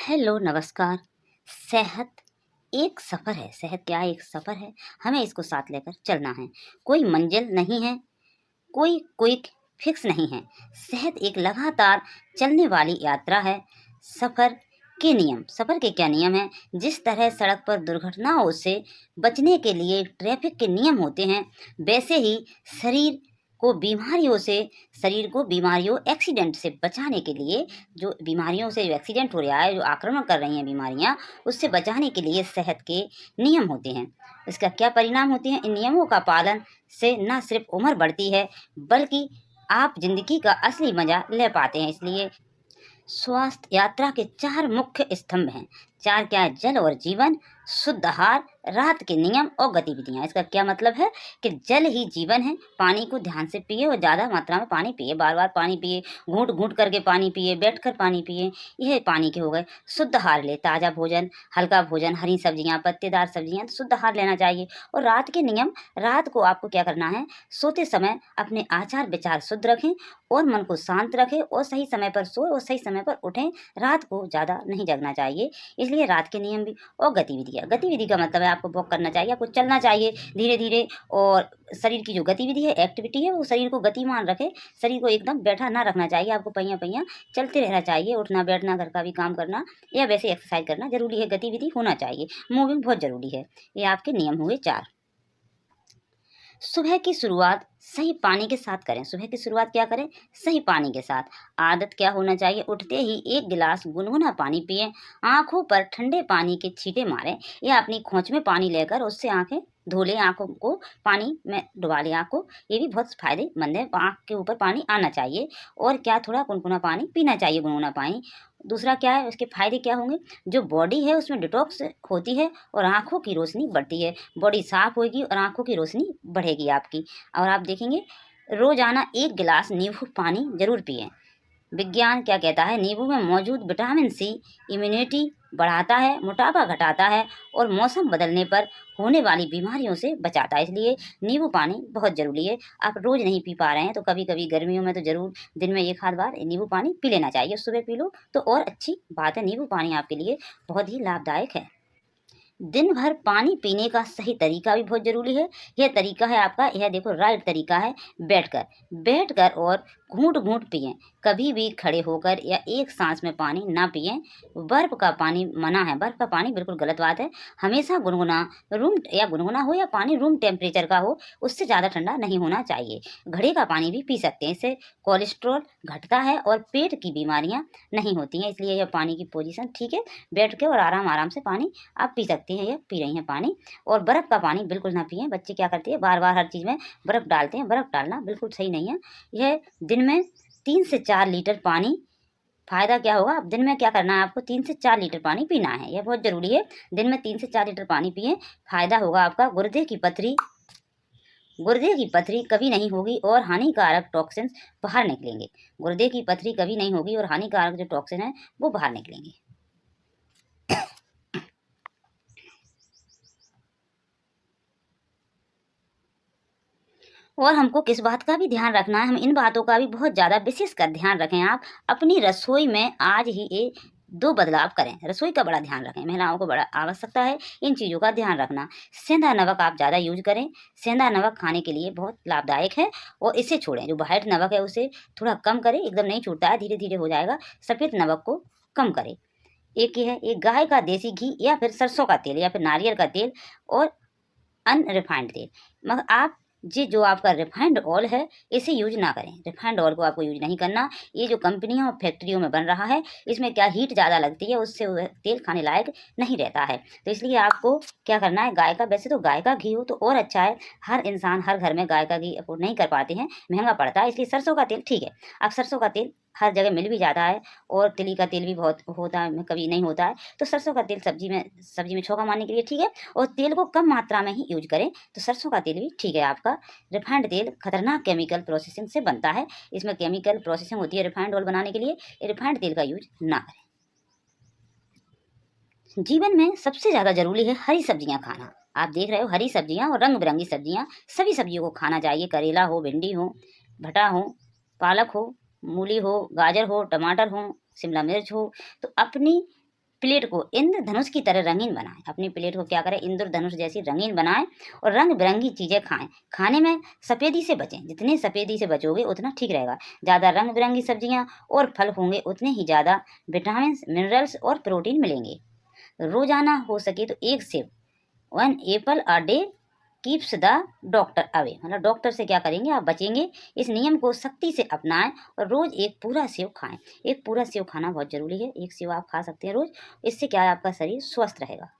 Hello नमस्कार। सेहत एक सफ़र है। सेहत क्या है? एक सफ़र है। हमें इसको साथ लेकर चलना है। कोई मंजिल नहीं है, कोई क्विक फिक्स नहीं है। सेहत एक लगातार चलने वाली यात्रा है। सफ़र के क्या नियम हैं? जिस तरह सड़क पर दुर्घटनाओं से बचने के लिए ट्रैफिक के नियम होते हैं, वैसे ही शरीर को बीमारियों एक्सीडेंट से बचाने के लिए, जो बीमारियों से जो एक्सीडेंट हो रहा है, जो आक्रमण कर रही हैं बीमारियां, उससे बचाने के लिए सेहत के नियम होते हैं। इसका क्या परिणाम होते हैं? इन नियमों का पालन से न सिर्फ उम्र बढ़ती है, बल्कि आप जिंदगी का असली मजा ले पाते हैं। इसलिए स्वास्थ्य यात्रा के 4 मुख्य स्तंभ हैं। 4 क्या है? जल और जीवन, शुद्ध आहार, राहत के नियम और गतिविधियाँ। इसका क्या मतलब है कि जल ही जीवन है। पानी को ध्यान से पिए और ज़्यादा मात्रा में पानी पिए, बार-बार पानी पिए, घूँट-घूँट करके पानी पिए, बैठकर पानी पिए, यह पानी के हो गए। शुद्ध आहार लें, ताज़ा भोजन, हल्का भोजन, हरी सब्जियाँ, पत्तेदार सब्जियाँ, शुद्ध आहार लेना चाहिए। और रात के नियम, रात को आपको क्या करना है? सोते समय अपने आचार-विचार शुद्ध रखें और मन को शांत रखें और सही समय पर सोएं और सही समय पर उठें। रात को ज़्यादा नहीं जगना चाहिए। इसलिए रात के नियम भी। और गतिविधियाँ, गतिविधि का मतलब है आपको वॉक करना चाहिए, आपको चलना चाहिए धीरे-धीरे। और शरीर की जो गतिविधि है, एक्टिविटी है, वो शरीर को गतिमान रखे। शरीर को एकदम बैठा ना रखना चाहिए, आपको पहिया-पहिया चलते रहना चाहिए। उठना-बैठना, घर का भी काम करना या वैसे एक्सरसाइज करना ज़रूरी है। गतिविधि होना चाहिए, मूविंग बहुत ज़रूरी है। ये आपके नियम हुए 4। सुबह की शुरुआत सही पानी के साथ करें। सुबह की शुरुआत क्या करें? सही पानी के साथ। आदत क्या होना चाहिए? उठते ही 1 गिलास गुनगुना पानी पिएं। आँखों पर ठंडे पानी के छींटे मारें या अपनी खोंच में पानी लेकर उससे आँखें धो लें। आँखों को पानी में डुबा लें आँख को। ये भी बहुत फ़ायदेमंद है। आँख के ऊपर पानी आना चाहिए। और क्या, थोड़ा गुनगुना पानी पीना चाहिए, गुनगुना पानी। दूसरा क्या है, उसके फ़ायदे क्या होंगे? जो बॉडी है उसमें डिटॉक्स होती है और आँखों की रोशनी बढ़ती है। बॉडी साफ़ होएगी और आँखों की रोशनी बढ़ेगी आपकी। और आप देखेंगे रोज़ाना 1 गिलास नींबू पानी ज़रूर पिएँ। विज्ञान क्या कहता है? नींबू में मौजूद विटामिन सी इम्यूनिटी बढ़ाता है, मोटापा घटाता है और मौसम बदलने पर होने वाली बीमारियों से बचाता है। इसलिए नींबू पानी बहुत ज़रूरी है। आप रोज़ नहीं पी पा रहे हैं तो कभी-कभी गर्मियों में तो ज़रूर दिन में 1 आध बार नींबू पानी पी लेना चाहिए। सुबह पी लो तो और अच्छी बात है। नींबू पानी आपके लिए बहुत ही लाभदायक है। दिन भर पानी पीने का सही तरीका भी बहुत ज़रूरी है। यह तरीका है आपका, यह देखो राइट तरीका है, बैठकर और घूँट-घूँट पिएँ। कभी भी खड़े होकर या एक साँस में पानी ना पिएँ। बर्फ़ का पानी मना है, बर्फ़ का पानी बिल्कुल गलत बात है। हमेशा गुनगुना हो या पानी रूम टेम्परेचर का हो, उससे ज़्यादा ठंडा नहीं होना चाहिए। घड़े का पानी भी पी सकते हैं, इससे कोलेस्ट्रॉल घटता है और पेट की बीमारियाँ नहीं होती हैं। इसलिए यह पानी की पोजीशन ठीक है, बैठ के और आराम-आराम से पानी आप पी सकती हैं या पी रही हैं पानी। और बर्फ़ का पानी बिल्कुल ना पिएँ। बच्चे क्या करते हैं, बार-बार हर चीज़ में बर्फ़ डालते हैं। बर्फ़ डालना बिल्कुल सही नहीं है। यह दिन में 3 से 4 लीटर पानी, फ़ायदा क्या होगा? अब दिन में क्या करना है आपको? 3 से 4 लीटर पानी पीना है। यह बहुत ज़रूरी है। दिन में 3 से 4 लीटर पानी पिएँ। फ़ायदा होगा आपका गुर्दे की पथरी कभी नहीं होगी और हानिकारक टॉक्सिन्स बाहर निकलेंगे। गुर्दे की पथरी कभी नहीं होगी और हानिकारक जो टॉक्सिन है वो बाहर निकलेंगे। और हमको किस बात का भी ध्यान रखना है? हम इन बातों का भी बहुत ज़्यादा विशेषकर ध्यान रखें। आप अपनी रसोई में आज ही 2 बदलाव करें। रसोई का बड़ा ध्यान रखें। महिलाओं को बड़ा आवश्यकता है इन चीज़ों का ध्यान रखना। सेंधा नमक आप ज़्यादा यूज़ करें। सेंधा नमक खाने के लिए बहुत लाभदायक है और इसे छोड़ें। जो व्हाइट नमक है उसे थोड़ा कम करें। एकदम नहीं छूटता है, धीरे-धीरे हो जाएगा। सफ़ेद नमक को कम करें। एक ये है, एक गाय का देसी घी या फिर सरसों का तेल या फिर नारियल का तेल और अनरिफाइंड तेल। मगर आप जो आपका रिफाइंड ऑयल है इसे यूज ना करें। रिफाइंड ऑयल को आपको यूज नहीं करना। ये जो कंपनियों और फैक्ट्रियों में बन रहा है, इसमें क्या हीट ज़्यादा लगती है, उससे वह तेल खाने लायक नहीं रहता है। तो इसलिए आपको क्या करना है, गाय का, वैसे तो गाय का घी हो तो और अच्छा है। हर इंसान हर घर में गाय का घी अफोर्ड नहीं कर पाते हैं, महंगा पड़ता है। इसलिए सरसों का तेल ठीक है। अब सरसों का तेल हर जगह मिल भी जाता है और तिली का तेल भी बहुत होता है, कभी नहीं होता है। तो सरसों का तेल सब्जी में छौंका मारने के लिए ठीक है। और तेल को कम मात्रा में ही यूज करें तो सरसों का तेल भी ठीक है आपका। रिफाइंड तेल खतरनाक केमिकल प्रोसेसिंग से बनता है। इसमें केमिकल प्रोसेसिंग होती है रिफाइंड ऑयल बनाने के लिए। रिफाइंड तेल का यूज ना करें। जीवन में सबसे ज़्यादा ज़रूरी है हरी सब्जियां खाना। आप देख रहे हो हरी सब्जियां और रंग बिरंगी सब्जियां, सभी सब्जियों को खाना चाहिए। करेला हो, भिंडी हो, भटा हो, पालक हो, मूली हो, गाजर हो, टमाटर हो, शिमला मिर्च हो। तो अपनी प्लेट को इंद्रधनुष की तरह रंगीन बनाएं। अपनी प्लेट को क्या करें, इंद्रधनुष जैसी रंगीन बनाएं और रंग बिरंगी चीज़ें खाएं। खाने में सफ़ेदी से बचें, जितनी सफ़ेदी से बचोगे उतना ठीक रहेगा। ज़्यादा रंग बिरंगी सब्जियां और फल होंगे उतने ही ज़्यादा विटामिन, मिनरल्स और प्रोटीन मिलेंगे। रोजाना हो सके तो 1 सेब, 1 Apple a day keeps the doctor away, मतलब डॉक्टर से क्या करेंगे, आप बचेंगे। इस नियम को सख्ती से अपनाएं और रोज एक पूरा सेब खाएं। एक पूरा सेब खाना बहुत जरूरी है, एक सेब आप खा सकते हैं रोज। इससे क्या है, आपका शरीर स्वस्थ रहेगा।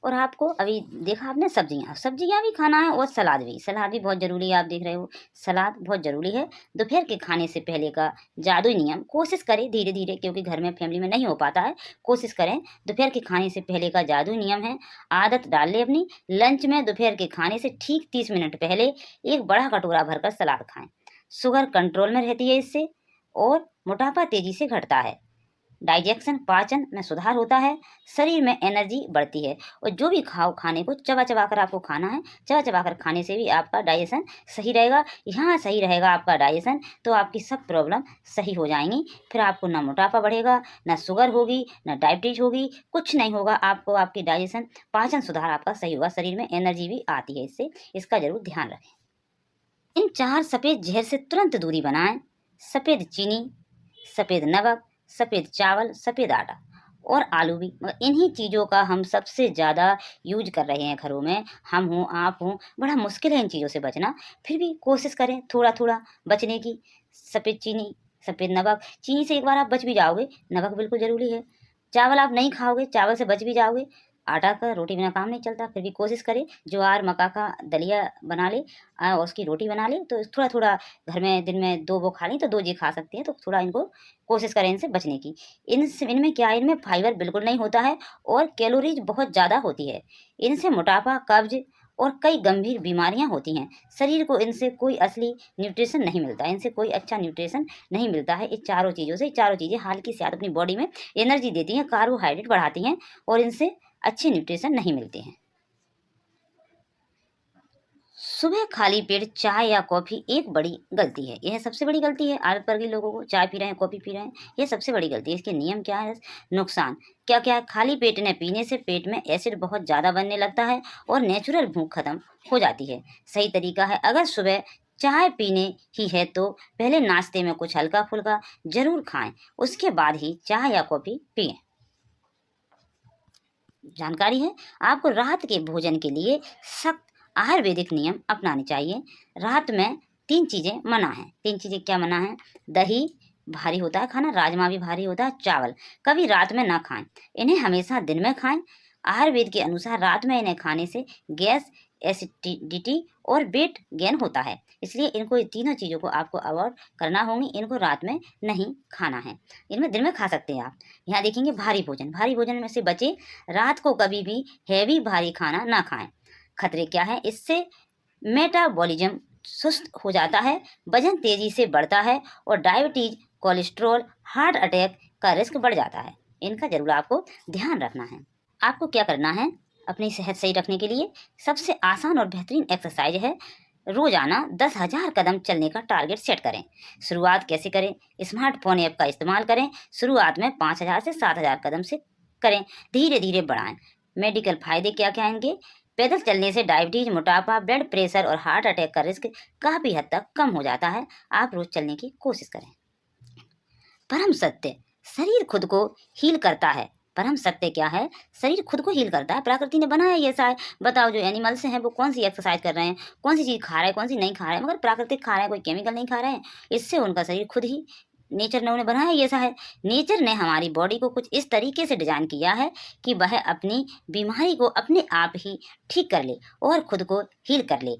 और आपको अभी देखा आपने सब्जियां भी खाना है और सलाद भी बहुत जरूरी है। आप देख रहे हो सलाद बहुत जरूरी है। दोपहर के खाने से पहले का जादुई नियम, कोशिश करें धीरे धीरे, क्योंकि घर में फैमिली में नहीं हो पाता है, कोशिश करें। दोपहर के खाने से पहले का जादुई नियम है, आदत डाल ले अपनी, लंच में दोपहर के खाने से ठीक 30 मिनट पहले एक बड़ा कटोरा भरकर सलाद खाएं। शुगर कंट्रोल में रहती है इससे, और मोटापा तेजी से घटता है। डाइजेशन, पाचन में सुधार होता है, शरीर में एनर्जी बढ़ती है। और जो भी खाओ, खाने को चबा चबा कर आपको खाना है। चबा चबा कर खाने से भी आपका डाइजेशन सही रहेगा। यहाँ सही रहेगा आपका डाइजेशन तो आपकी सब प्रॉब्लम सही हो जाएंगी। फिर आपको ना मोटापा बढ़ेगा, ना शुगर होगी, ना डायबिटीज होगी, कुछ नहीं होगा आपको। आपकी डाइजेशन, पाचन सुधार आपका सही होगा, शरीर में एनर्जी भी आती है इससे। इसका जरूर ध्यान रखें। इन 4 सफ़ेद जहर से तुरंत दूरी बनाएं। सफ़ेद चीनी, सफ़ेद नमक, सफ़ेद चावल, सफ़ेद आटा और आलू भी। मगर इन्हीं चीज़ों का हम सबसे ज़्यादा यूज कर रहे हैं घरों में। हम हों, आप हों, बड़ा मुश्किल है इन चीज़ों से बचना। फिर भी कोशिश करें थोड़ा थोड़ा बचने की। सफ़ेद चीनी, सफ़ेद नमक, चीनी से एक बार आप बच भी जाओगे, नमक बिल्कुल ज़रूरी है। चावल आप नहीं खाओगे, चावल से बच भी जाओगे। आटा का रोटी बिना काम नहीं चलता, फिर भी कोशिश करें ज्वार मक्का का दलिया बना ले, उसकी रोटी बना ले, तो थोड़ा थोड़ा घर में दिन में 2 वो खा लें तो 2 जी खा सकती हैं। तो थोड़ा इनको कोशिश करें इनसे बचने की। इनमें क्या है, इनमें फाइबर बिल्कुल नहीं होता है और कैलोरीज बहुत ज़्यादा होती है। इनसे मोटापा, कब्ज और कई गंभीर बीमारियां होती हैं। शरीर को इनसे कोई असली न्यूट्रिशन नहीं मिलता, इनसे कोई अच्छा न्यूट्रिशन नहीं मिलता है। इस चारों चीज़ों से, चारों चीज़ें हाल की साथ अपनी बॉडी में एनर्जी देती हैं, कार्बोहाइड्रेट बढ़ाती हैं और इनसे अच्छे न्यूट्रिशन नहीं मिलते हैं। सुबह खाली पेट चाय या कॉफ़ी एक बड़ी गलती है। यह सबसे बड़ी गलती है। आदत पड़ गई लोगों को, चाय पी रहे हैं, कॉफ़ी पी रहे हैं, यह सबसे बड़ी गलती है। इसके नियम क्या है, नुकसान क्या क्या है। खाली पेट ने पीने से पेट में एसिड बहुत ज़्यादा बनने लगता है और नेचुरल भूख खत्म हो जाती है। सही तरीका है, अगर सुबह चाय पीने ही है तो पहले नाश्ते में कुछ हल्का फुल्का जरूर खाएं, उसके बाद ही चाय या कॉफ़ी पिएं। जानकारी है, आपको रात के भोजन के लिए सख्त आयुर्वेदिक नियम अपनाने चाहिए। रात में 3 चीज़ें मना हैं। 3 चीज़ें क्या मना है, दही भारी होता है खाना, राजमा भी भारी होता है, चावल कभी रात में ना खाएं, इन्हें हमेशा दिन में खाएं। आयुर्वेद के अनुसार रात में इन्हें खाने से गैस, एसिडिटी और वेट गेन होता है, इसलिए इनको, ये तीनों चीज़ों को आपको अवॉइड करना होंगी। इनको रात में नहीं खाना है, इनमें दिन में खा सकते हैं आप। यहाँ देखेंगे भारी भोजन में से बचे। रात को कभी भी हैवी भारी खाना ना खाएं। खतरे क्या है, इससे मेटाबॉलिज्म सुस्त हो जाता है, वजन तेजी से बढ़ता है और डायबिटीज, कोलेस्ट्रॉल, हार्ट अटैक का रिस्क बढ़ जाता है। इनका जरूर आपको ध्यान रखना है। आपको क्या करना है अपनी सेहत सही रखने के लिए, सबसे आसान और बेहतरीन एक्सरसाइज है रोजाना 10,000 कदम चलने का टारगेट सेट करें। शुरुआत कैसे करें, स्मार्टफोन ऐप का इस्तेमाल करें। शुरुआत में 5,000 से 7,000 कदम से करें, धीरे धीरे बढ़ाएं। मेडिकल फायदे क्या क्या आएंगे, पैदल चलने से डायबिटीज, मोटापा, ब्लड प्रेशर और हार्ट अटैक का रिस्क काफ़ी हद तक कम हो जाता है। आप रोज चलने की कोशिश करें। परम सत्य, शरीर खुद को हील करता है। परम सत्य क्या है, शरीर खुद को हील करता है, प्रकृति ने बनाया ये ऐसा है। बताओ जो एनिमल्स हैं वो कौन सी एक्सरसाइज कर रहे हैं, कौन सी चीज़ खा रहे हैं, कौन सी नहीं खा रहे हैं, मगर प्राकृतिक खा रहे हैं, कोई केमिकल नहीं खा रहे हैं। इससे उनका शरीर खुद ही, नेचर ने उन्हें बनाया ही ऐसा है। नेचर ने हमारी बॉडी को कुछ इस तरीके से डिजाइन किया है कि वह अपनी बीमारी को अपने आप ही ठीक कर ले और खुद को हील कर ले।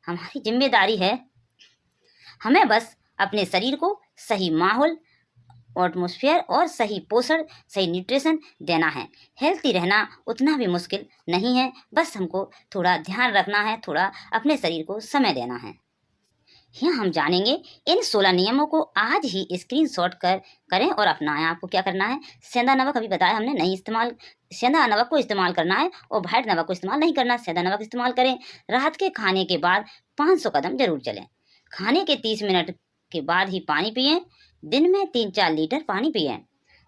हमारी जिम्मेदारी है, हमें बस अपने शरीर को सही माहौल, एटमॉस्फेयर और सही पोषण, सही न्यूट्रिशन देना है। हेल्थी रहना उतना भी मुश्किल नहीं है, बस हमको थोड़ा ध्यान रखना है, थोड़ा अपने शरीर को समय देना है। यहाँ हम जानेंगे इन 16 नियमों को आज ही स्क्रीनशॉट करें और अपनाएं। आपको क्या करना है, सेंधा नमक अभी बताया हमने नहीं इस्तेमाल, सेंधा नमक को इस्तेमाल करना है और व्हाइट नमक को इस्तेमाल नहीं करना, सेंधा नमक इस्तेमाल करें। रात के खाने के बाद 500 कदम जरूर चलें। खाने के 30 मिनट के बाद ही पानी पिएं। दिन में 3-4 लीटर पानी पिएं।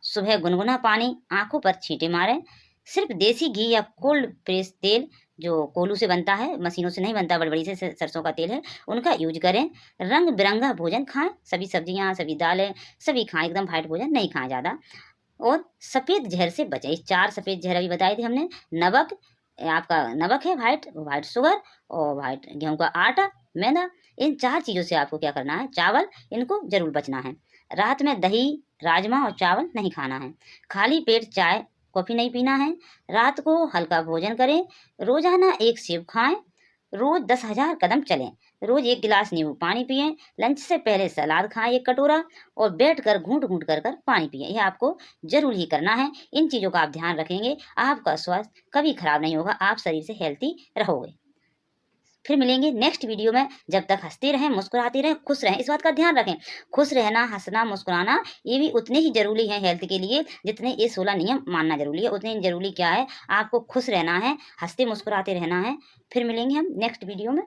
सुबह गुनगुना पानी, आँखों पर छींटे मारें। सिर्फ देसी घी या कोल्ड प्रेस तेल जो कोल्हू से बनता है, मशीनों से नहीं बनता, बड़ी-बड़ी से सरसों का तेल है, उनका यूज़ करें। रंग-बिरंगा भोजन खाएँ, सभी सब्जियाँ, सभी दालें, सभी खाएँ, एकदम व्हाइट भोजन नहीं खाएँ ज़्यादा। और सफ़ेद ज़हर से बचें। ये 4 सफ़ेद ज़हर अभी बताए थे हमने। नमक, आपका नमक है व्हाइट शुगर और व्हाइट गेहूँ का आटा, मैदा, इन 4 चीज़ों से आपको क्या करना है, चावल, इनको ज़रूर बचना है। रात में दही, राजमा और चावल नहीं खाना है। खाली पेट चाय, कॉफ़ी नहीं पीना है। रात को हल्का भोजन करें। रोज़ाना 1 सेब खाएँ। रोज़ 10,000 कदम चलें। रोज़ 1 गिलास नींबू पानी पिएँ। लंच से पहले सलाद खाएँ 1 कटोरा और बैठकर घूँट-घूँट कर पानी पिएँ। ये आपको ज़रूर ही करना है। इन चीज़ों का आप ध्यान रखेंगे, आपका स्वास्थ्य कभी खराब नहीं होगा, आप शरीर से हेल्दी रहोगे। फिर मिलेंगे नेक्स्ट वीडियो में। जब तक हँसते रहें, मुस्कुराते रहें, खुश रहें, इस बात का ध्यान रखें। खुश रहना, हँसना, मुस्कुराना ये भी उतने ही ज़रूरी है हेल्थ के लिए जितने ये 16 नियम मानना ज़रूरी है। उतने ही ज़रूरी क्या है, आपको खुश रहना है, हँसते मुस्कुराते रहना है। फिर मिलेंगे हम नेक्स्ट वीडियो में।